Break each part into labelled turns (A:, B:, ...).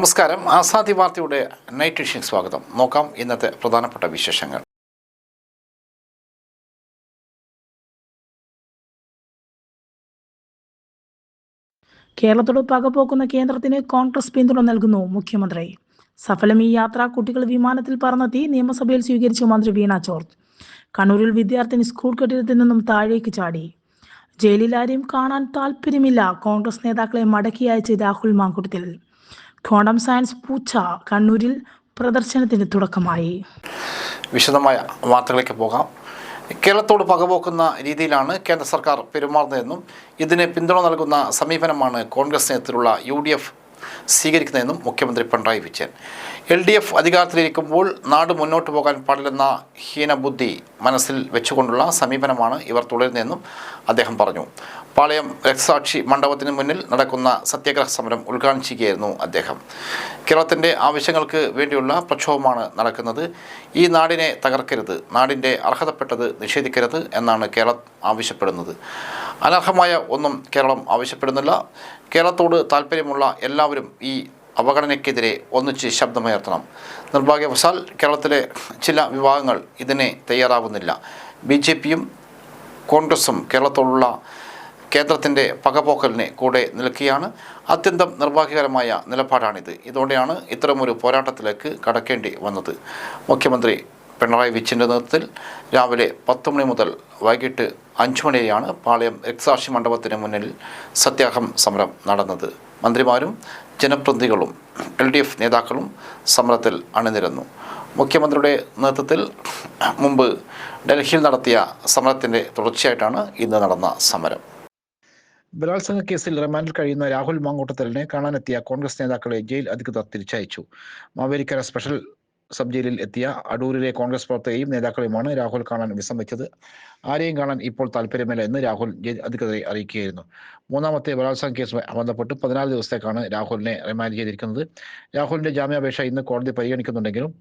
A: നമസ്കാരം. ആസാദി വാർത്തയുടെ night edition സ്വാഗതം. നോക്കാം ഇന്നത്തെ പ്രധാനപ്പെട്ട വിശേഷങ്ങൾ.
B: കേരളത്തോട് പകപോക്കുന്ന കേന്ദ്രത്തിന് കോൺഗ്രസ് പിന്തുണ നൽകുന്നു മുഖ്യമന്ത്രി. സഫലം ഈ യാത്ര. കുട്ടികൾ വിമാനത്തിൽ പറന്നെത്തി. നിയമസഭയിൽ സ്വീകരിച്ചു മന്ത്രി വീണ ജോർജ്. കണ്ണൂരിൽ വിദ്യാർത്ഥിനി സ്കൂൾ കെട്ടിടത്തിൽ നിന്നും താഴേക്ക് ചാടി. ജയിലിൽ ആരെയും കാണാൻ താല്പര്യമില്ല. കോൺഗ്രസ് നേതാക്കളെ മടക്കി അയച്ച് രാഹുൽ മാങ്കൂട്ടത്തിൽ. ക്വാണ്ടം സയൻസ് പൂച്ച കണ്ണൂരിൽ പ്രദർശനത്തിന് തുടക്കമായി.
A: വിശദമായ വാർത്തകളിലേക്ക് പോകാം. കേരളത്തോട് പകപോക്കുന്ന രീതിയിലാണ് കേന്ദ്ര സർക്കാർ പെരുമാറുന്നതെന്നും ഇതിന് പിന്തുണ നൽകുന്ന സമീപനമാണ് കോൺഗ്രസ് നേതൃത്വത്തിലുള്ള UDF സ്വീകരിക്കുന്നതെന്നും മുഖ്യമന്ത്രി പിണറായി വിജയൻ. LDF അധികാരത്തിലിരിക്കുമ്പോൾ നാട് മുന്നോട്ട് പോകാൻ പാടില്ലെന്ന ഹീനബുദ്ധി മനസ്സിൽ വെച്ചുകൊണ്ടുള്ള സമീപനമാണ് ഇവർ തുടരുന്നതെന്നും അദ്ദേഹം പറഞ്ഞു. പാളയം രക്തസാക്ഷി മണ്ഡപത്തിന് മുന്നിൽ നടക്കുന്ന സത്യാഗ്രഹ സമരം ഉദ്ഘാടനം ചെയ്യുകയായിരുന്നു അദ്ദേഹം. കേരളത്തിൻ്റെ ആവശ്യങ്ങൾക്ക് വേണ്ടിയുള്ള പ്രക്ഷോഭമാണ് നടക്കുന്നത്. ഈ നാടിനെ തകർക്കരുത്, നാടിൻ്റെ അർഹതപ്പെട്ടത് നിഷേധിക്കരുത് എന്നാണ് കേരളം ആവശ്യപ്പെടുന്നത്. അനർഹമായ ഒന്നും കേരളം ആവശ്യപ്പെടുന്നില്ല. കേരളത്തോട് താല്പര്യമുള്ള എല്ലാവരും ഈ അവഗണനയ്ക്കെതിരെ ഒന്നിച്ച് ശബ്ദമുയർത്തണം. നിർഭാഗ്യവശാൽ കേരളത്തിലെ ചില വിഭാഗങ്ങൾ ഇതിനെ തയ്യാറാവുന്നില്ല. BJPയും കോൺഗ്രസും കേരളത്തോടുള്ള കേന്ദ്രത്തിൻ്റെ പകപോക്കലിനെ കൂടെ നിൽക്കുകയാണ്. അത്യന്തം നിർഭാഗ്യകരമായ നിലപാടാണിത്. ഇതോടെയാണ് ഇത്തരമൊരു പോരാട്ടത്തിലേക്ക് കടക്കേണ്ടി വന്നത്. മുഖ്യമന്ത്രി പിണറായി വിജയൻ്റെ നേതൃത്വത്തിൽ രാവിലെ 10 മണി മുതൽ വൈകിട്ട് 5 മണി വരെയാണ് പാളയം രക്തസാക്ഷി മണ്ഡപത്തിന് മുന്നിൽ സത്യാഗ്രഹ സമരം നടന്നത്. മന്ത്രിമാരും ജനപ്രതിനിധികളും LDF നേതാക്കളും സമരത്തിൽ അണിനിരന്നു. മുഖ്യമന്ത്രിയുടെ നേതൃത്വത്തിൽ മുമ്പ് ഡൽഹിയിൽ നടത്തിയ സമരത്തിൻ്റെ തുടർച്ചയായിട്ടാണ് ഇന്ന് നടന്ന സമരം. ബലാത്സംഗ കേസിൽ റിമാൻഡിൽ കഴിയുന്ന രാഹുൽ മാങ്കൂട്ടത്തലിനെ കാണാനെത്തിയ കോൺഗ്രസ് നേതാക്കളെ ജയിൽ അധികൃതർ തിരിച്ചയച്ചു. മാവേലിക്കര സ്പെഷ്യൽ സബ് ജയിലിൽ എത്തിയ അടൂരിലെ കോൺഗ്രസ് പ്രവർത്തകരെയും നേതാക്കളെയുമാണ് രാഹുൽ കാണാൻ വിസമ്മതിച്ചത്. ആരെയും കാണാൻ ഇപ്പോൾ താല്പര്യമില്ല എന്ന് രാഹുൽ ജയിൽ അധികൃതരെ അറിയിക്കുകയായിരുന്നു. മൂന്നാമത്തെ ബലാത്സംഗ കേസുമായി ബന്ധപ്പെട്ട് 14 ദിവസത്തേക്കാണ് രാഹുലിനെ റിമാൻഡ് ചെയ്തിരിക്കുന്നത്. രാഹുലിന്റെ ജാമ്യാപേക്ഷ ഇന്ന് കോടതി പരിഗണിക്കുന്നുണ്ടെങ്കിലും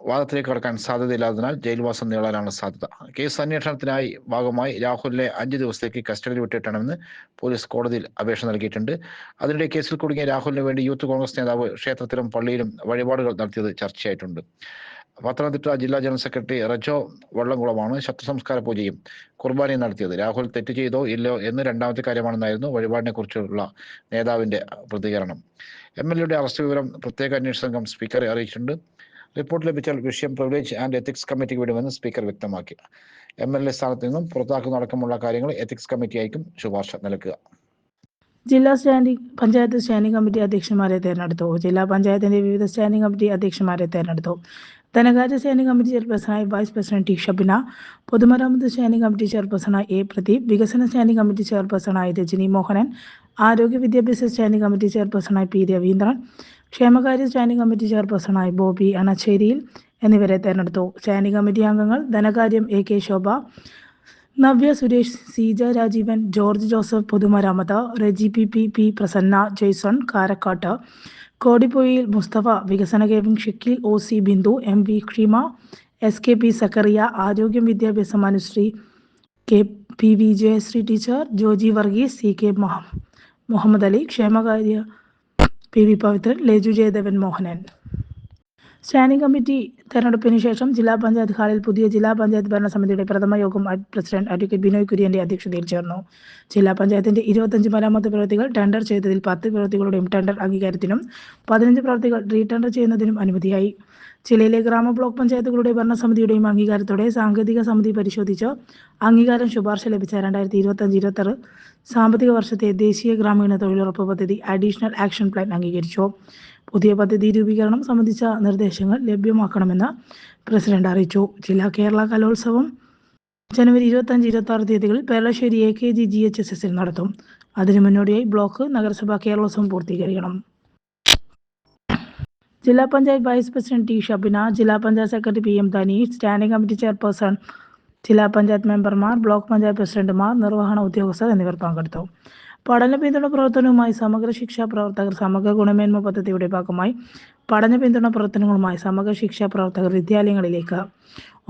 A: വാദത്തിലേക്ക് കടക്കാൻ സാധ്യതയില്ലാത്തതിനാൽ ജയിൽവാസം നീളാനാണ് സാധ്യത. കേസ് അന്വേഷണത്തിനായി ഭാഗമായി രാഹുലിനെ 5 ദിവസത്തേക്ക് കസ്റ്റഡിയിൽ വിട്ടിട്ടണമെന്ന് പോലീസ് കോടതിയിൽ അപേക്ഷ നൽകിയിട്ടുണ്ട്. അതിനിടെ കേസിൽ കുടുങ്ങിയ രാഹുലിന് വേണ്ടി യൂത്ത് കോൺഗ്രസ് നേതാവ് ക്ഷേത്രത്തിലും പള്ളിയിലും വഴിപാടുകൾ നടത്തിയത് ചർച്ചയായിട്ടുണ്ട്. പത്തനംതിട്ട ജില്ലാ ജനറൽ സെക്രട്ടറി റജോ വള്ളംകുളമാണ് ശവസംസ്കാര പൂജയും കുർബാനയും നടത്തിയത്. രാഹുൽ തെറ്റ് ചെയ്തോ ഇല്ലയോ എന്ന് രണ്ടാമത്തെ കാര്യമാണെന്നായിരുന്നു വഴിപാടിനെ കുറിച്ചുള്ള നേതാവിന്റെ പ്രതികരണം. MLAയുടെ അറസ്റ്റ് വിവരം പ്രത്യേക അന്വേഷണ സംഘം സ്പീക്കറെ അറിയിച്ചിട്ടുണ്ട്. റിപ്പോർട്ട് ലഭിച്ചാൽ വിഷയം പ്രിവിലേജ് ആൻഡ് എത്തിക്സ് കമ്മിറ്റിക്ക് വിടുമെന്ന് സ്പീക്കർ വ്യക്തമാക്കി. MLA സ്ഥാനത്ത് നിന്നും പുറത്താക്കുന്നതടക്കമുള്ള കാര്യങ്ങൾ എത്തിക്സ് കമ്മിറ്റിയായിരിക്കും ശുപാർശ നൽകുക.
B: ജില്ലാ പഞ്ചായത്ത് സ്റ്റാൻഡിംഗ് കമ്മിറ്റി അധ്യക്ഷന്മാരെ തെരഞ്ഞെടുത്തു. ജില്ലാ പഞ്ചായത്തിന്റെ വിവിധ സ്റ്റാൻഡിംഗ് കമ്മിറ്റി അധ്യക്ഷന്മാരെ തെരഞ്ഞെടുത്തു. ധനകാര്യ സ്റ്റാൻഡിംഗ് കമ്മിറ്റി ചെയർപേഴ്സണായി വൈസ് പ്രസിഡന്റ് T. ഷബിന, പൊതുമരാമത്ത് സ്റ്റാൻഡിംഗ് കമ്മിറ്റി ചെയർപേഴ്സണായി A. പ്രദീപ്, വികസന സ്റ്റാൻഡിംഗ് കമ്മിറ്റി ചെയർപേഴ്സണായി രജനി മോഹനൻ, ആരോഗ്യ വിദ്യാഭ്യാസ സ്റ്റാൻഡിംഗ് കമ്മിറ്റി ചെയർപേഴ്സണായി P. രവീന്ദ്രൻ, ക്ഷേമകാര്യ സ്റ്റാൻഡിംഗ് കമ്മിറ്റി ചെയർപേഴ്സണായി ബോബി അണച്ചേരിയിൽ എന്നിവരെ തെരഞ്ഞെടുത്തു. സ്റ്റാൻഡിംഗ് കമ്മിറ്റി അംഗങ്ങൾ ധനകാര്യം AK. ശോഭ, നവ്യ സുരേഷ്, സീജ രാജീവൻ, ജോർജ് ജോസഫ് പൊതുമരാമത്ത്, റെജി P. പ്രസന്ന, ജെയ്സൺ കാരക്കാട്ട്, കോടിപ്പൊയിൽ മുസ്തഫ, വികസന കേവിംഗ് Shakeel, OC Bindu, MV ക്ഷീമ, SKP Zacharia, ആരോഗ്യം വിദ്യാഭ്യാസം അനുശ്രീ, KP വിജയശ്രീ ടീച്ചർ, ജോജി വർഗീസ്, CK മുഹമ്മദ് അലി, ക്ഷേമകാര്യ PV Pavithran, Leju Jayadevan Mohanan. Standing committee തെരഞ്ഞെടുപ്പിന് ശേഷം ജില്ലാ പഞ്ചായത്ത് ഹാളിൽ പുതിയ ജില്ലാ പഞ്ചായത്ത് ഭരണസമിതിയുടെ പ്രഥമ യോഗം പ്രസിഡന്റ് അഡ്വക്കേറ്റ് ബിനോയ് കുര്യന്റെ അധ്യക്ഷതയിൽ ചേർന്നു. ജില്ലാ പഞ്ചായത്തിന്റെ 25 മരാമത്ത് പ്രവൃത്തികൾ ടെൻഡർ ചെയ്തതിൽ 10 പ്രവൃത്തികളുടെയും ടെൻഡർ അംഗീകാരത്തിനും 15 പ്രവൃത്തികൾ റീടെൻഡർ ചെയ്യുന്നതിനും അനുമതിയായി. ജില്ലയിലെ ഗ്രാമ ബ്ലോക്ക് പഞ്ചായത്തുകളുടെ ഭരണസമിതിയുടെയും അംഗീകാരത്തോടെ സാങ്കേതിക സമിതി പരിശോധിച്ച് അംഗീകാരം ശുപാർശ ലഭിച്ച 2025-26 സാമ്പത്തിക വർഷത്തെ ദേശീയ ഗ്രാമീണ തൊഴിലുറപ്പ് പദ്ധതി അഡീഷണൽ ആക്ഷൻ പ്ലാൻ അംഗീകരിച്ചു. പുതിയ പദ്ധതി രൂപീകരണം സംബന്ധിച്ച നിർദ്ദേശങ്ങൾ ലഭ്യമാക്കണമെന്ന് പ്രസിഡന്റ് അറിയിച്ചു. ജില്ലാ കേരള കലോത്സവം ജനുവരി 25-26 തീയതികളിൽ പേരളശ്ശേരി AKG GHSSൽ നടത്തും. അതിനു മുന്നോടിയായി ബ്ലോക്ക് നഗരസഭാ കേരളോത്സവം പൂർത്തീകരിക്കണം. ജില്ലാ panchayat vice president T. Shabina, ജില്ലാ panchayat secretary PM Dhaneesh, standing committee chairperson, ജില്ലാ പഞ്ചായത്ത് മെമ്പർമാർ, ബ്ലോക്ക് പഞ്ചായത്ത് പ്രസിഡന്റുമാർ, നിർവഹണ ഉദ്യോഗസ്ഥർ എന്നിവർ പങ്കെടുത്തു. പഠന പിന്തുണ പ്രവർത്തനവുമായി സമഗ്ര ശിക്ഷാ പ്രവർത്തകർ സമഗ്ര ഗുണമേന്മ പദ്ധതിയുടെ ഭാഗമായി പഠന പിന്തുണ പ്രവർത്തനങ്ങളുമായി സമഗ്ര ശിക്ഷാ പ്രവർത്തകർ വിദ്യാലയങ്ങളിലേക്ക്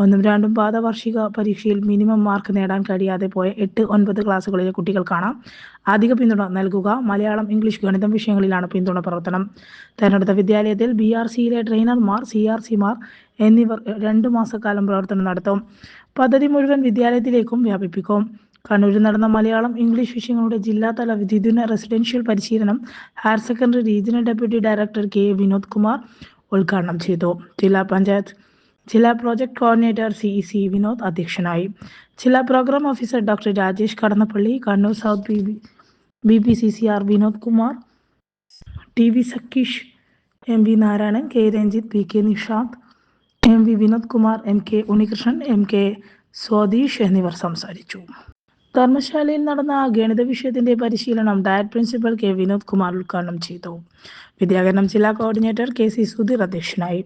B: 1ഉം 2ഉം പാദ വാർഷിക പരീക്ഷയിൽ മിനിമം മാർക്ക് നേടാൻ കഴിയാതെ പോയ 8, 9 ക്ലാസ്സുകളിലെ കുട്ടികൾക്കാണ് അധിക പിന്തുണ നൽകുക. മലയാളം, ഇംഗ്ലീഷ്, ഗണിതം വിഷയങ്ങളിലാണ് പിന്തുണ പ്രവർത്തനം. തെരഞ്ഞെടുത്ത വിദ്യാലയത്തിൽ BRCയിലെ ട്രെയിനർമാർ, CRCമാർ എന്നിവർ 2 മാസക്കാലം പ്രവർത്തനം നടത്തും. പദ്ധതി മുഴുവൻ വിദ്യാലയത്തിലേക്കും വ്യാപിപ്പിക്കും. കണ്ണൂരിൽ നടന്ന മലയാളം, ഇംഗ്ലീഷ് വിഷയങ്ങളുടെ ജില്ലാതല ദ്വിദിന റെസിഡൻഷ്യൽ പരിശീലനം higher secondary regional deputy director K. Vinod Kumar ഉദ്ഘാടനം ചെയ്തു. ജില്ലാ പ്രോജക്ട് കോർഡിനേറ്റർ CEC വിനോദ് അധ്യക്ഷനായി. ജില്ലാ program officer doctor Rajesh Kadannappally, Kannur south BPCCR Vinod Kumar, TV Sakkeesh, MV Narayanan, K. Ranjith, PK Nishanth, MV Vinod Kumar, MK Unnikrishnan, MK Swadeesh എന്നിവർ സംസാരിച്ചു. ധർമ്മശാലയിൽ നടന്ന ഗണിത വിഷയത്തിന്റെ പരിശീലനം diet principal K. Vinod Kumar ഉദ്ഘാടനം ചെയ്തു. വിദ്യാകരണം ജില്ലാ കോർഡിനേറ്റർ KC സുധീർ അധ്യക്ഷനായി.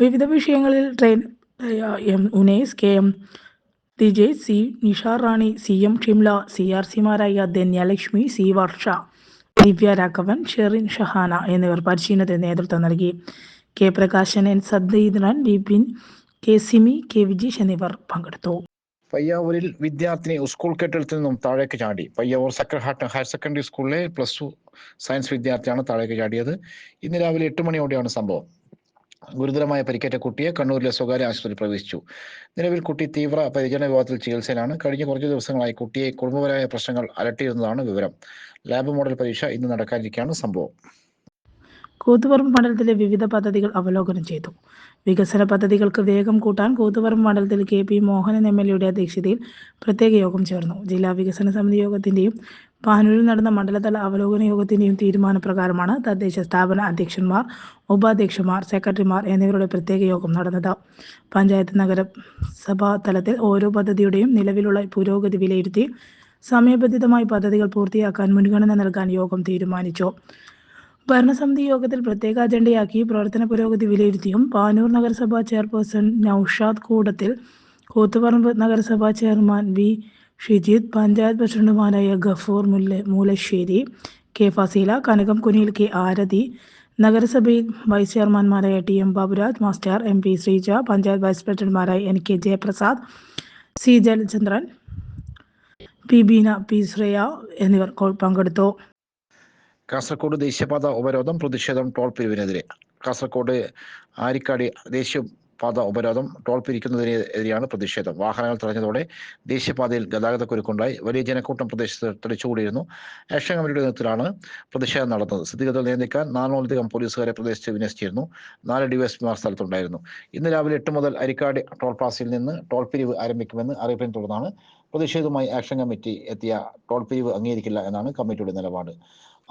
B: വിവിധ വിഷയങ്ങളിൽ ട്രെയിനറായ M. Unais, KM ദിജയ്, C. Nishar റാണി, CM ഷിംല, CRCമാരായ ധന്യലക്ഷ്മി, C. വർഷ, ദിവ്യ രാഘവൻ, ഷെറിൻ ഷഹാന എന്നിവർ പരിശീലനത്തിന് നേതൃത്വം നൽകി. K. Prakashan, N. സദ്ദീന്ദ്രൻ, Vipin, K. Simi, K. Vijeesh എന്നിവർ പങ്കെടുത്തു.
A: പയ്യാവൂരിൽ വിദ്യാർത്ഥിനി സ്കൂൾ കെട്ടിടത്തിൽ നിന്നും താഴേക്ക് ചാടി. പയ്യാവൂർ സക്രഡ് ഹാർട്ട് ഹയർ സെക്കൻഡറി സ്കൂളിലെ +2 സയൻസ് വിദ്യാർത്ഥിയാണ് താഴേക്ക് ചാടിയത്. ഇന്ന് രാവിലെ 8 മണിയോടെയാണ് സംഭവം. ഗുരുതരമായ പരിക്കേറ്റ കുട്ടിയെ കണ്ണൂരിലെ സ്വകാര്യ ആശുപത്രിയിൽ പ്രവേശിച്ചു. നിലവിൽ കുട്ടി തീവ്ര പരിചരണ വിഭാഗത്തിൽ ചികിത്സയിലാണ്. കഴിഞ്ഞ കുറച്ചു ദിവസങ്ങളായി കുട്ടിയെ കുടുംബപരമായ പ്രശ്നങ്ങൾ അലട്ടിയിരുന്നതാണ് വിവരം. ലാബ് മോഡൽ പരീക്ഷ ഇന്ന് നടക്കാനിരിക്കെയാണ് സംഭവം.
B: കൂത്തുപറമ്പ് മണ്ഡലത്തിലെ വിവിധ പദ്ധതികൾ അവലോകനം ചെയ്തു. വികസന പദ്ധതികൾക്ക് വേഗം കൂട്ടാൻ കൂത്തുപറമ്പ് മണ്ഡലത്തിൽ KP മോഹനൻ MLAയുടെ അധ്യക്ഷതയിൽ പ്രത്യേക യോഗം ചേർന്നു. ജില്ലാ വികസന സമിതി യോഗത്തിന്റെയും പാനൂരിൽ നടന്ന മണ്ഡലതല അവലോകന യോഗത്തിന്റെയും തീരുമാനപ്രകാരമാണ് തദ്ദേശ സ്ഥാപന അധ്യക്ഷന്മാർ, ഉപാധ്യക്ഷന്മാർ, സെക്രട്ടറിമാർ എന്നിവരുടെ പ്രത്യേക യോഗം നടന്നത്. പഞ്ചായത്ത് നഗരസഭാ തലത്തിൽ ഓരോ പദ്ധതിയുടെയും നിലവിലുള്ള പുരോഗതി വിലയിരുത്തി സമയബന്ധിതമായി പദ്ധതികൾ പൂർത്തിയാക്കാൻ മുൻഗണന നൽകാൻ യോഗം തീരുമാനിച്ചു. ഭരണസമിതി യോഗത്തിൽ പ്രത്യേക അജണ്ടയാക്കി പ്രവർത്തന പുരോഗതി വിലയിരുത്തിയും പാനൂർ നഗരസഭാ ചെയർപേഴ്സൺ നൌഷാദ് കൂടത്തിൽ, കൂത്തുപറമ്പ് നഗരസഭാ ചെയർമാൻ V. ഷിജിത്ത്, പഞ്ചായത്ത് പ്രസിഡന്റുമാരായ ഗഫൂർ മൂലശ്ശേരി, K. ഫസീല, കനകം കുനിയിൽ K. ആരതി, നഗരസഭയിൽ വൈസ് ചെയർമാൻമാരായ TM Baburaj master, MP Sreeja, panchayat vice പ്രസിഡന്റുമാരായ NK Jayaprasad, C. Jalachandran, P. Beena, P. Shreya എന്നിവർ പങ്കെടുത്തു.
A: കാസർഗോഡ് ദേശീയപാത ഉപരോധം പ്രതിഷേധം ടോൾ പിരിവിനെതിരെ. കാസർഗോഡ് ആരിക്കാടി ദേശീയപാത ഉപരോധം ടോൾ പിരിക്കുന്നതിനെതിരെയാണ് പ്രതിഷേധം. വാഹനങ്ങൾ തടഞ്ഞതോടെ ദേശീയപാതയിൽ ഗതാഗതക്കുരുക്കുണ്ടായി. വലിയ ജനക്കൂട്ടം പ്രദേശത്ത് തടിച്ചുകൂടിയിരുന്നു. ആക്ഷൻ കമ്മിറ്റിയുടെ നേതൃത്വത്തിലാണ് പ്രതിഷേധം നടന്നത്. സ്ഥിതിഗതികൾ നിയന്ത്രിക്കാൻ 400-ലധികം പോലീസുകാരെ പ്രദേശത്ത് വിന്യസിച്ചിരുന്നു. 4 DYSPമാർ സ്ഥലത്തുണ്ടായിരുന്നു. ഇന്ന് രാവിലെ 8 മുതൽ അരിക്കാട് ടോൾ പ്ലാസയിൽ നിന്ന് ടോൾ പിരിവ് ആരംഭിക്കുമെന്ന് അറിയിപ്പിനെ തുടർന്നാണ് പ്രതിഷേധവുമായി ആക്ഷൻ കമ്മിറ്റി എത്തിയ. ടോൾ പിരിവ് അംഗീകരിക്കില്ല എന്നാണ് കമ്മിറ്റിയുടെ നിലപാട്.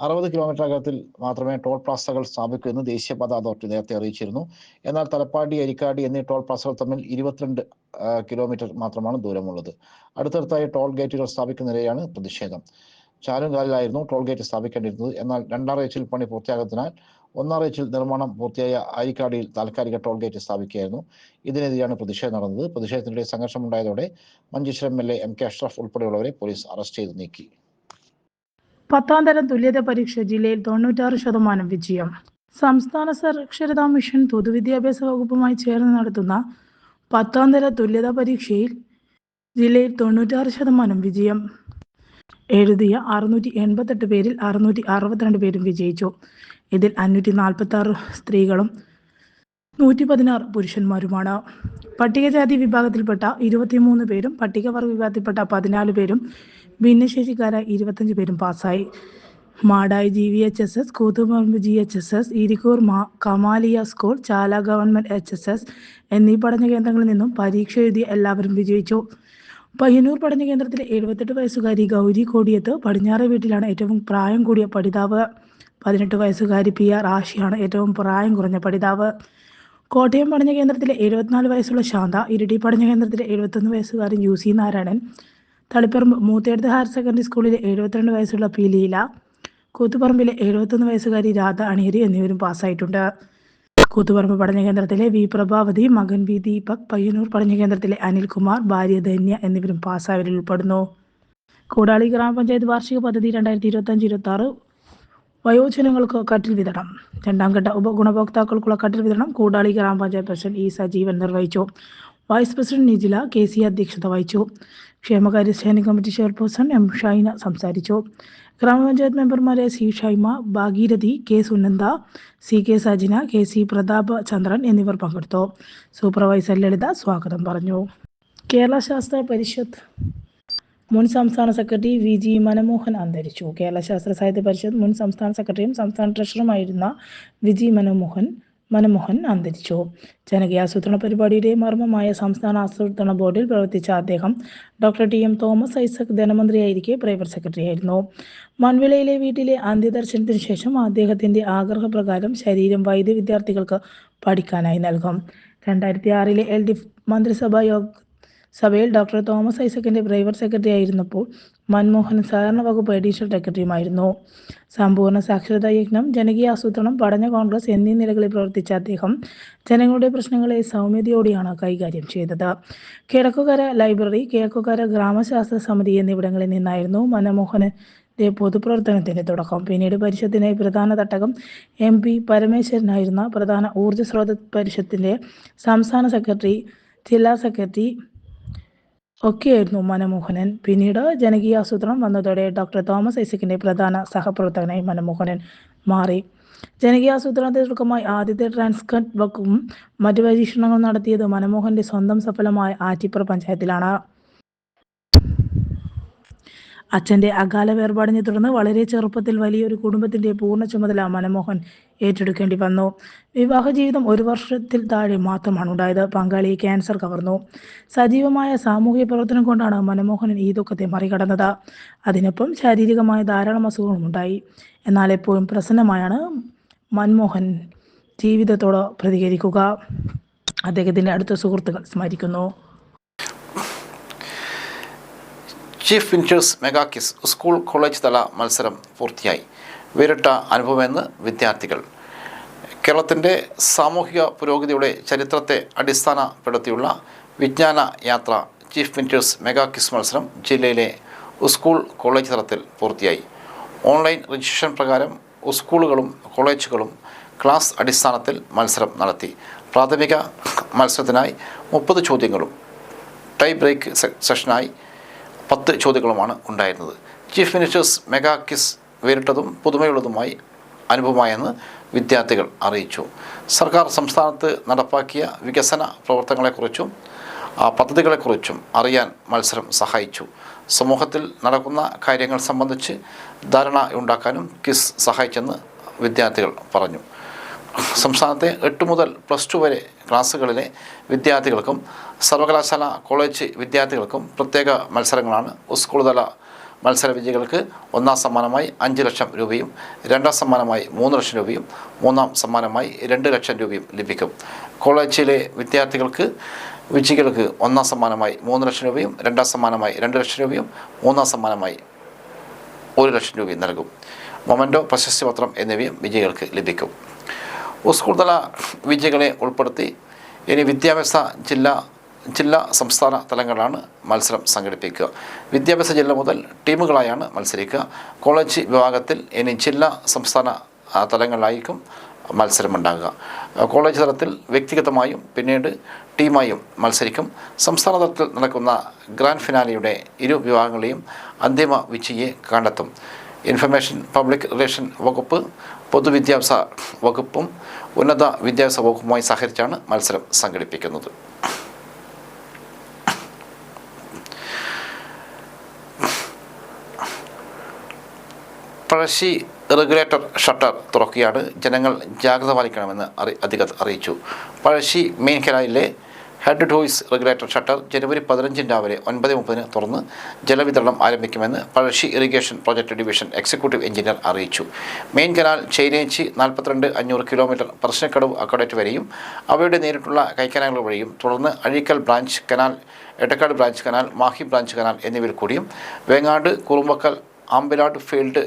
A: 60 കിലോമീറ്റർ അകലത്തിൽ മാത്രമേ ടോൾ പ്ലാസകൾ സ്ഥാപിക്കൂ എന്ന് ദേശീയപാത അതോറിറ്റി നേരത്തെ അറിയിച്ചിരുന്നു. എന്നാൽ തലപ്പാടി, അരിക്കാടി എന്നീ ടോൾ പ്ലാസകൾ തമ്മിൽ 22 കിലോമീറ്റർ മാത്രമാണ് ദൂരമുള്ളത്. അടുത്തടുത്തായി ടോൾ ഗേറ്റുകൾ സ്ഥാപിക്കുന്നതിനെതിരെയാണ് പ്രതിഷേധം. ചാലുംകാലിലായിരുന്നു ടോൾ ഗേറ്റ് സ്ഥാപിക്കേണ്ടിയിരുന്നത്. എന്നാൽ 2ാം റേച്ചിൽ പണി പൂർത്തിയാകാത്തതിനാൽ 1ാം റേച്ചിൽ നിർമ്മാണം പൂർത്തിയായ അരിക്കാടിയിൽ താൽക്കാലിക ടോൾ ഗേറ്റ് സ്ഥാപിക്കുകയായിരുന്നു. ഇതിനെതിരെയാണ് പ്രതിഷേധം നടന്നത്. പ്രതിഷേധത്തിനിടെ സംഘർഷമുണ്ടായതോടെ മഞ്ചേശ്വരം MLA MK അഷ്റഫ് ഉൾപ്പെടെയുള്ളവരെ പോലീസ് അറസ്റ്റ് ചെയ്ത് നീക്കി.
B: 10ാം തരം തുല്യതാ പരീക്ഷ ജില്ലയിൽ 96% വിജയം. സംസ്ഥാന സാക്ഷരതാ മിഷൻ പൊതുവിദ്യാഭ്യാസ വകുപ്പുമായി ചേർന്ന് നടത്തുന്ന 10ാം തര തുല്യതാ പരീക്ഷയിൽ ജില്ലയിൽ 96% വിജയം. എഴുതിയ 688 പേരിൽ 662 പേരും വിജയിച്ചു. ഇതിൽ 546 സ്ത്രീകളും 116 പുരുഷന്മാരുമാണ്. പട്ടികജാതി വിഭാഗത്തിൽപ്പെട്ട 23 പേരും പട്ടികവർഗ വിഭാഗത്തിൽപ്പെട്ട 14 പേരും ഭിന്നശേഷിക്കാരായ 25 പേരും പാസ്സായി. Madayi GVHSS, Koothuparamba GHSS, Irikkur Kamaliya school, Chala government HSS എന്നീ പഠന കേന്ദ്രങ്ങളിൽ നിന്നും പരീക്ഷ എഴുതിയ എല്ലാവരും വിജയിച്ചു. പയ്യന്നൂർ പഠന കേന്ദ്രത്തിലെ 78 വയസ്സുകാരി ഗൗരി കോടിയത്ത് പടിഞ്ഞാറെ വീട്ടിലാണ് ഏറ്റവും പ്രായം കൂടിയ പഠിതാവ്. 18 വയസ്സുകാരി PR ആശയാണ് ഏറ്റവും പ്രായം കുറഞ്ഞ പഠിതാവ്. കോട്ടയം പഠന കേന്ദ്രത്തിലെ 74 വയസ്സുള്ള ശാന്ത, ഇരിട്ടി പഠന കേന്ദ്രത്തിലെ 71 വയസ്സുകാരൻ UC Narayanan, Taliparamba Moothedath higher secondary സ്കൂളിലെ 72 വയസ്സുള്ള P ലീല, കൂത്തുപറമ്പിലെ 71 വയസ്സുകാരി രാധ അണിയരി എന്നിവരും പാസ്സായിട്ടുണ്ട്. കൂത്തുപറമ്പ് പഠന കേന്ദ്രത്തിലെ V പ്രഭാവതി, മകൻ V ദീപക്, പയ്യന്നൂർ പഠന കേന്ദ്രത്തിലെ അനിൽകുമാർ, ഭാര്യ ധന്യ എന്നിവരും പാസ്സായവരിൽ ഉൾപ്പെടുന്നു. കൂടാളി ഗ്രാമപഞ്ചായത്ത് വാർഷിക പദ്ധതി 2025-26 വയോജനങ്ങൾക്ക് കട്ടിൽ വിതരണം. രണ്ടാം ഘട്ട ഗുണഭോക്താക്കൾക്കുള്ള കട്ടിൽ വിതരണം കൂടാളി ഗ്രാമപഞ്ചായത്ത് പ്രസിഡന്റ് ഇ സജീവൻ നിർവഹിച്ചു. വൈസ് പ്രസിഡന്റ് നിജില KC അധ്യക്ഷത വഹിച്ചു. ക്ഷേമകാര്യ standing committee chairperson M Shaina സംസാരിച്ചു. ഗ്രാമപഞ്ചായത്ത് മെമ്പർമാരെ C Shaima, Bhagirathi, K Sunanda, CK Sajina, KC പ്രതാപ ചന്ദ്രൻ എന്നിവർ പങ്കെടുത്തു. സൂപ്പർവൈസർ ലളിത സ്വാഗതം പറഞ്ഞു. കേരള ശാസ്ത്ര പരിഷത്ത് മുൻ സംസ്ഥാന സെക്രട്ടറി VG മനമോഹൻ അന്തരിച്ചു. കേരള ശാസ്ത്ര സാഹിത്യ പരിഷത്ത് മുൻ സംസ്ഥാന സെക്രട്ടറിയും സംസ്ഥാന ട്രഷററുമായിരുന്ന VG മനമോഹൻ അന്തരിച്ചു. ജനകീയാസൂത്രണ പരിപാടിയുടെ മർമ്മമായ സംസ്ഥാന ആസൂത്രണ ബോർഡിൽ പ്രവർത്തിച്ച അദ്ദേഹം ഡോക്ടർ TM തോമസ് ഐസക് ധനമന്ത്രിയായിരിക്കെ പ്രൈവറ്റ് സെക്രട്ടറിയായിരുന്നു. മൺവിളയിലെ വീട്ടിലെ അന്ത്യദർശനത്തിനു ശേഷം അദ്ദേഹത്തിന്റെ ആഗ്രഹപ്രകാരം ശരീരം വൈദ്യ വിദ്യാർത്ഥികൾക്ക് പഠിക്കാനായി നൽകും. 2006 LDF മന്ത്രിസഭാ സഭയിൽ ഡോക്ടർ തോമസ് ഐസക്കിന്റെ പ്രൈവറ്റ് സെക്രട്ടറി ആയിരുന്നപ്പോൾ മൻമോഹൻ സഹകരണ വകുപ്പ് അഡീഷണൽ സെക്രട്ടറിയുമായിരുന്നു. സമ്പൂർണ്ണ സാക്ഷരതാ യജ്ഞം, ജനകീയ ആസൂത്രണം, പഠന കോൺഗ്രസ് എന്നീ നിലകളിൽ പ്രവർത്തിച്ച അദ്ദേഹം ജനങ്ങളുടെ പ്രശ്നങ്ങളെ സൗമ്യതയോടെയാണ് കൈകാര്യം ചെയ്തത്. കിഴക്കുകര ലൈബ്രറി, കിഴക്കുകര ഗ്രാമശാസ്ത്ര സമിതി എന്നിവിടങ്ങളിൽ നിന്നായിരുന്നു മനമോഹന്റെ പൊതുപ്രവർത്തനത്തിന്റെ തുടക്കം. പിന്നീട് പരിഷത്തിനായി പ്രധാന തട്ടകം MP പരമേശ്വരനായിരുന്ന പ്രധാന ഊർജ്ജ സ്രോതസ് പരിഷത്തിന്റെ സംസ്ഥാന സെക്രട്ടറി, ജില്ലാ സെക്രട്ടറി ഒക്കെയായിരുന്നു മനമോഹനൻ. പിന്നീട് ജനകീയ ആസൂത്രണം വന്നതോടെ ഡോക്ടർ തോമസ് ഐസക്കിന്റെ പ്രധാന സഹപ്രവർത്തകനായി മനമോഹനൻ മാറി. ജനകീയ ആസൂത്രണത്തിന് തുടക്കമായി ആദ്യത്തെ ട്രാൻസ്ക്രിപ്റ്റ് വകുപ്പും മറ്റു പരീക്ഷണങ്ങൾ നടത്തിയത് മനമോഹന്റെ സ്വന്തം സഫലമായ ആറ്റിപ്പുറ പഞ്ചായത്തിലാണ്. അച്ഛന്റെ അകാല വേർപാടിനെ തുടർന്ന് വളരെ ചെറുപ്പത്തിൽ വലിയൊരു കുടുംബത്തിന്റെ പൂർണ്ണ ചുമതല മനമോഹൻ ഏറ്റെടുക്കേണ്ടി വന്നു. വിവാഹ ജീവിതം 1 വർഷത്തിൽ താഴെ മാത്രമാണ് ഉണ്ടായത്. പങ്കാളിയെ ക്യാൻസർ കവർന്നു. സജീവമായ സാമൂഹിക പ്രവർത്തനം കൊണ്ടാണ് മനമോഹനൻ ഈ ദുഃഖത്തെ മറികടന്നത്. അതിനൊപ്പം ശാരീരികമായ ധാരാളം അസുഖങ്ങളും ഉണ്ടായി. എന്നാൽ എപ്പോഴും പ്രസന്നമായാണ് മൻമോഹൻ ജീവിതത്തോട് പ്രതികരിക്കുക. അദ്ദേഹത്തിന്റെ അടുത്ത സുഹൃത്തുക്കൾ സ്മരിക്കുന്നു.
A: Chief winters mega quiz school college തല മത്സരം പൂർത്തിയായി. വേറിട്ട അനുഭവമെന്ന് വിദ്യാർത്ഥികൾ. കേരളത്തിൻ്റെ സാമൂഹിക പുരോഗതിയുടെ ചരിത്രത്തെ അടിസ്ഥാനപ്പെടുത്തിയുള്ള വിജ്ഞാന യാത്ര ചീഫ് വിൻറ്റേഴ്സ് മെഗാ ക്വിസ് മത്സരം ജില്ലയിലെ സ്കൂൾ കോളേജ് തലത്തിൽ പൂർത്തിയായി. ഓൺലൈൻ രജിസ്ട്രേഷൻ പ്രകാരം സ്കൂളുകളും കോളേജുകളും ക്ലാസ് അടിസ്ഥാനത്തിൽ മത്സരം നടത്തി. പ്രാഥമിക മത്സരത്തിനായി 30 ചോദ്യങ്ങളും ടൈ ബ്രേക്ക് സെഷനായി 10 ചോദ്യങ്ങളുമാണ് ഉണ്ടായിരുന്നത്. ചീഫ് മിനിസ്റ്റേഴ്സ് മെഗാ ക്വിസ് വേറിട്ടതും പുതുമയുള്ളതുമായി അനുഭവമായെന്ന് വിദ്യാർത്ഥികൾ അറിയിച്ചു. സർക്കാർ സംസ്ഥാനത്ത് നടപ്പാക്കിയ വികസന പ്രവർത്തനങ്ങളെക്കുറിച്ചും പദ്ധതികളെക്കുറിച്ചും അറിയാൻ മത്സരം സഹായിച്ചു. സമൂഹത്തിൽ നടക്കുന്ന കാര്യങ്ങൾ സംബന്ധിച്ച് ധാരണയുണ്ടാക്കാനും ക്വിസ് സഹായിച്ചെന്ന് വിദ്യാർത്ഥികൾ പറഞ്ഞു. സംസ്ഥാനത്തെ 8 മുതൽ +2 വരെ ക്ലാസ്സുകളിലെ വിദ്യാർത്ഥികൾക്കും സർവകലാശാല കോളേജ് വിദ്യാർത്ഥികൾക്കും പ്രത്യേക മത്സരങ്ങളാണ്. സ്കൂൾ തല മത്സര വിജയികൾക്ക് 1ാം സമ്മാനമായി 5 ലക്ഷം രൂപയും 2ാം സമ്മാനമായി 3 ലക്ഷം രൂപയും 3ാം സമ്മാനമായി 2 ലക്ഷം രൂപയും ലഭിക്കും. കോളേജിലെ വിദ്യാർത്ഥികൾക്ക് വിജയികൾക്ക് 1ാം സമ്മാനമായി 3 ലക്ഷം രൂപയും 2ാം സമ്മാനമായി 2 ലക്ഷം രൂപയും 3ാം സമ്മാനമായി 1 ലക്ഷം രൂപയും നൽകും. മൊമെൻറ്റോ, പ്രശസ്തി പത്രം എന്നിവയും വിജയികൾക്ക് ലഭിക്കും. സ്കൂൾ തല വിജയികളെ ഉൾപ്പെടുത്തി ഇനി വിദ്യാഭ്യാസ ജില്ലാ സംസ്ഥാന തലങ്ങളിലാണ് മത്സരം സംഘടിപ്പിക്കുക. വിദ്യാഭ്യാസ ജില്ല മുതൽ ടീമുകളായാണ് മത്സരിക്കുക. കോളേജ് വിഭാഗത്തിൽ ഇനി ജില്ലാ സംസ്ഥാന തലങ്ങളിലായിരിക്കും മത്സരമുണ്ടാകുക. കോളേജ് തലത്തിൽ വ്യക്തിഗതമായും പിന്നീട് ടീമായും മത്സരിക്കും. സംസ്ഥാന തലത്തിൽ നടക്കുന്ന ഗ്രാൻഡ് ഫിനാലെയുടെ 2 വിഭാഗങ്ങളെയും അന്തിമ വിജയിയെ കണ്ടെത്തും. ഇൻഫർമേഷൻ പബ്ലിക് റിലേഷൻ വകുപ്പ്, പൊതുവിദ്യാഭ്യാസ വകുപ്പും ഉന്നത വിദ്യാഭ്യാസ വകുപ്പുമായി സഹകരിച്ചാണ് മത്സരം സംഘടിപ്പിക്കുന്നത്. പഴശ്ശി റെഗുലേറ്റർ ഷട്ടർ തുറക്കുകയാണ്. ജനങ്ങൾ ജാഗ്രത പാലിക്കണമെന്ന് അധികൃതർ അറിയിച്ചു. പഴശ്ശി മെയിൻ കനാലിലെ ഹെഡ് ടോയ്സ് റെഗുലേറ്റർ ഷട്ടർ ജനുവരി 15 രാവിലെ 9:30 തുറന്ന് ജലവിതരണം ആരംഭിക്കുമെന്ന് Pazhassi irrigation project division executive engineer അറിയിച്ചു. മെയിൻ കനാൽ ചൈനേച്ചി 42-500 കിലോമീറ്റർ പറശ്ശിനിക്കടവ് അക്കോഡറ്റ് വരെയും അവയുടെ നേരിട്ടുള്ള കൈക്കനാലുകൾ വഴിയും തുടർന്ന് Azhikkal branch canal, Edakkad branch canal, Mahe branch canal എന്നിവയിൽ കൂടിയും വേങ്ങാട്, കുറുമ്പക്കൽ, ആമ്പിലാട് ഫീൽഡ്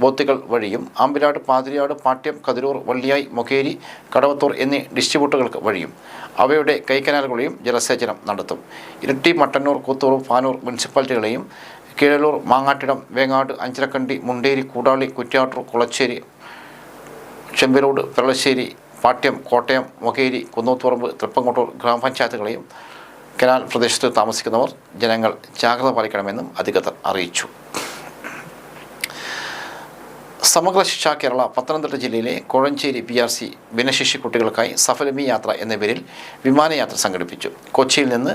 A: ബോത്തുകൾ വഴിയും ആമ്പിലാട്, പാതിരിയാട്, പാട്യം, കതിരൂർ, വള്ളിയായി, മൊകേരി, കടവത്തൂർ എന്നീ ഡിസ്ട്രിബ്യൂട്ടറുകൾക്ക് വഴിയും അവയുടെ കൈക്കനാലുകളെയും ജലസേചനം നടത്തും. ഇരിട്ടി, മട്ടന്നൂർ, കൂത്തൂർ, പാനൂർ മുനിസിപ്പാലിറ്റികളെയും കീഴല്ലൂർ, മാങ്ങാട്ടിടം, വേങ്ങാട്, അഞ്ചരക്കണ്ടി, മുണ്ടേരി, കൂടാളി, കുറ്റ്യാട്ടൂർ, കുളച്ചേരി, ചെമ്പിലോട്, പെരളശ്ശേരി, പാട്യം, കോട്ടയം, മൊകേരി, കുന്നോത്തുപറമ്പ്, തൃപ്പങ്കോട്ടൂർ ഗ്രാമപഞ്ചായത്തുകളെയും കനാൽ പ്രദേശത്ത് താമസിക്കുന്നവർ ജനങ്ങൾ ജാഗ്രത പാലിക്കണമെന്നും അധികൃതർ അറിയിച്ചു. സമഗ്ര ശിക്ഷ കേരള പത്തനംതിട്ട ജില്ലയിലെ കോഴഞ്ചേരി PRC ഭിന്നശേഷി കുട്ടികൾക്കായി സഫലമി യാത്ര എന്ന പേരിൽ വിമാനയാത്ര സംഘടിപ്പിച്ചു. കൊച്ചിയിൽ നിന്ന്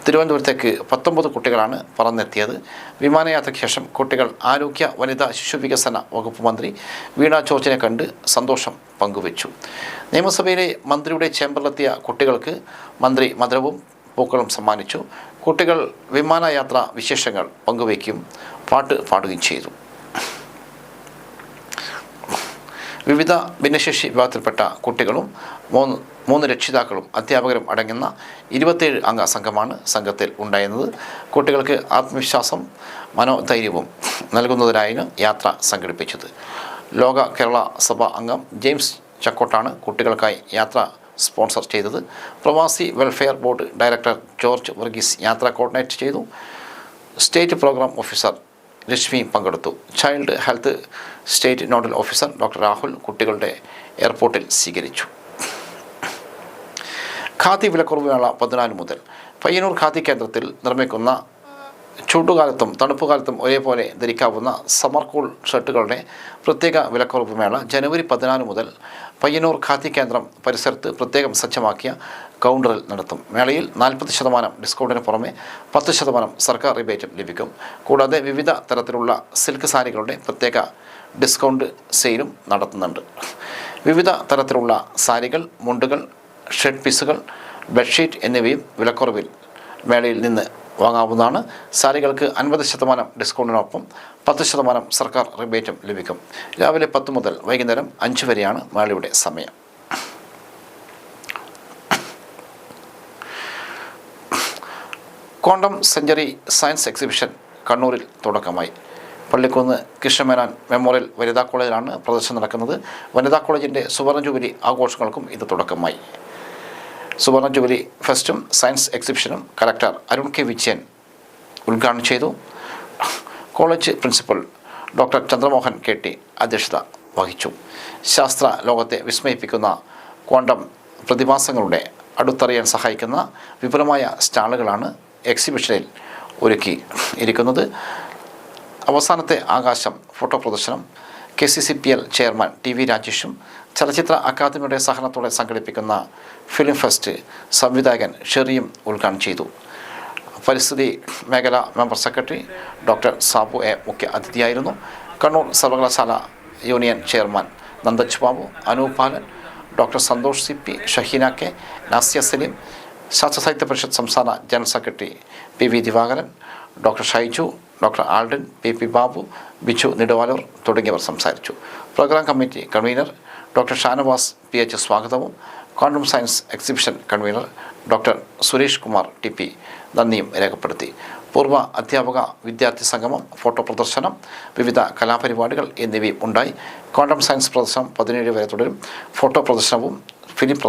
A: തിരുവനന്തപുരത്തേക്ക് 19 കുട്ടികളാണ് പറന്നെത്തിയത്. വിമാനയാത്രയ്ക്ക് ശേഷം കുട്ടികൾ ആരോഗ്യ, വനിതാ, ശിശുവികസന വകുപ്പ് മന്ത്രി വീണ ജോർജിനെ കണ്ട് സന്തോഷം പങ്കുവച്ചു. നിയമസഭയിലെ മന്ത്രിയുടെ ചേംബറിലെത്തിയ കുട്ടികൾക്ക് മന്ത്രി മധുരവും പൂക്കളും സമ്മാനിച്ചു. കുട്ടികൾ വിമാനയാത്ര വിശേഷങ്ങൾ പങ്കുവയ്ക്കുകയും പാട്ട് പാടുകയും ചെയ്തു. വിവിധ ഭിന്നശേഷി വിഭാഗത്തിൽപ്പെട്ട കുട്ടികളും 3 രക്ഷിതാക്കളും അധ്യാപകരും അടങ്ങുന്ന 27 അംഗ സംഘമാണ് സംഘത്തിൽ ഉണ്ടായിരുന്നത്. കുട്ടികൾക്ക് ആത്മവിശ്വാസം, മനോധൈര്യവും നൽകുന്നതിനായാണ് യാത്ര സംഘടിപ്പിച്ചത്. ലോക കേരള സഭ അംഗം ജെയിംസ് ചക്കോട്ടാണ് കുട്ടികൾക്കായി യാത്ര സ്പോൺസർ ചെയ്തത്. പ്രവാസി welfare board director George Varghese യാത്ര കോർഡിനേറ്റ് ചെയ്തു. സ്റ്റേറ്റ് പ്രോഗ്രാം ഓഫീസർ ലക്ഷ്മി പങ്കെടുത്തു. Child health state nodal officer doctor Rahul കുട്ടികളുടെ എയർപോർട്ടിൽ സ്വീകരിച്ചു. ഖാദി വിലക്കുറവ് മേള 14 മുതൽ പയ്യന്നൂർ ഖാദി കേന്ദ്രത്തിൽ നിർമ്മിക്കുന്ന ചൂടുകാലത്തും തണുപ്പുകാലത്തും ഒരേപോലെ ധരിക്കാവുന്ന സമർ കൂൾ ഷർട്ടുകളുടെ പ്രത്യേക വിലക്കുറവ് മേള ജനുവരി 14 മുതൽ പയ്യന്നൂർ ഖാദി കേന്ദ്രം പരിസരത്ത് പ്രത്യേകം സജ്ജമാക്കിയ കൗണ്ടറിൽ നടത്തും. മേളയിൽ 40% ഡിസ്കൗണ്ടിന് പുറമെ 10% സർക്കാർ റിബേറ്റും ലഭിക്കും. കൂടാതെ വിവിധ തരത്തിലുള്ള സിൽക്ക് സാരികളുടെ പ്രത്യേക ഡിസ്കൗണ്ട് സെയിലും നടത്തുന്നുണ്ട്. വിവിധ തരത്തിലുള്ള സാരികൾ, മുണ്ടുകൾ, ഷർട്ട് പീസുകൾ, ബെഡ്ഷീറ്റ് എന്നിവയും വിലക്കുറവിൽ മേളയിൽ നിന്ന് വാങ്ങാവുന്നതാണ്. സാരികൾക്ക് 50% ഡിസ്കൗണ്ടിനൊപ്പം 10% സർക്കാർ റിബേറ്റും ലഭിക്കും. രാവിലെ 10 മുതൽ വൈകുന്നേരം 5 വരെയാണ് മേളയുടെ സമയം. ക്വാണ്ടം സെഞ്ചുറി സയൻസ് എക്സിബിഷൻ കണ്ണൂരിൽ തുടക്കമായി. പള്ളിക്കുന്ന് കൃഷ്ണമേനോൻ മെമ്മോറിയൽ വനിതാ കോളേജിലാണ് പ്രദർശനം നടക്കുന്നത്. വനിതാ കോളേജിൻ്റെ സുവർണ്ണ ജൂബിലി ആഘോഷങ്ങൾക്കും ഇത് തുടക്കമായി. സുവർണ്ണ ജൂബിലി ഫെസ്റ്റും സയൻസ് എക്സിബിഷനും കലക്ടർ അരുൺ കെ വിജയൻ ഉദ്ഘാടനം ചെയ്തു. College principal doctor Chandramohan KT അധ്യക്ഷത വഹിച്ചു. ശാസ്ത്ര ലോകത്തെ വിസ്മയിപ്പിക്കുന്ന ക്വാണ്ടം പ്രതിഭാസങ്ങളുടെ അടുത്തറിയാൻ സഹായിക്കുന്ന വിപുലമായ സ്റ്റാളുകളാണ് എക്സിബിഷനിൽ ഒരുക്കി ഇരിക്കുന്നത്. അവസാനത്തെ ആകാശം ഫോട്ടോ പ്രദർശനം KCCPL ചെയർമാൻ TV രാജേഷും ചലച്ചിത്ര അക്കാദമിയുടെ സഹകരണത്തോടെ സംഘടിപ്പിക്കുന്ന ഫിലിം ഫെസ്റ്റ് സംവിധായകൻ ഷെറിയും ഉദ്ഘാടനം ചെയ്തു. പരിസ്ഥിതി മേഖലാ member secretary doctor Sabu A മുഖ്യ അതിഥിയായിരുന്നു. കണ്ണൂർ സർവകലാശാല union chairman Nandaj Babu, Anoop Balan, doctor Santhosh CP, Shaheena K, Nasiya Saleem, Sasthra Sahithya Parishad സംസ്ഥാന general secretary PV Divakaran, doctor Shaiju, doctor Alden, PP Babu, Biju Neduvaloor തുടങ്ങിയവർ സംസാരിച്ചു. Programme committee convener doctor Shanavas PH സ്വാഗതവും quantum science exhibition convener doctor Suresh Kumar TP നന്ദിയും രേഖപ്പെടുത്തി. പൂർവ്വ അധ്യാപക വിദ്യാർത്ഥി സംഗമം, ഫോട്ടോ പ്രദർശനം, വിവിധ കലാപരിപാടികൾ എന്നിവയും ഉണ്ടായി. ക്വാണ്ടം സയൻസ് പ്രദർശനം 17 വരെ തുടരും. ഫോട്ടോ പ്രദർശനവും ഫിലിം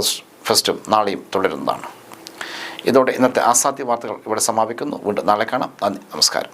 A: ഫെസ്റ്റും നാളെയും തുടരുന്നതാണ്. ഇതോടെ ഇന്നത്തെ ആസാദ്യ വാർത്തകൾ ഇവിടെ സമാപിക്കുന്നു. വീണ്ടും നാളെ കാണാം. നന്ദി, നമസ്കാരം.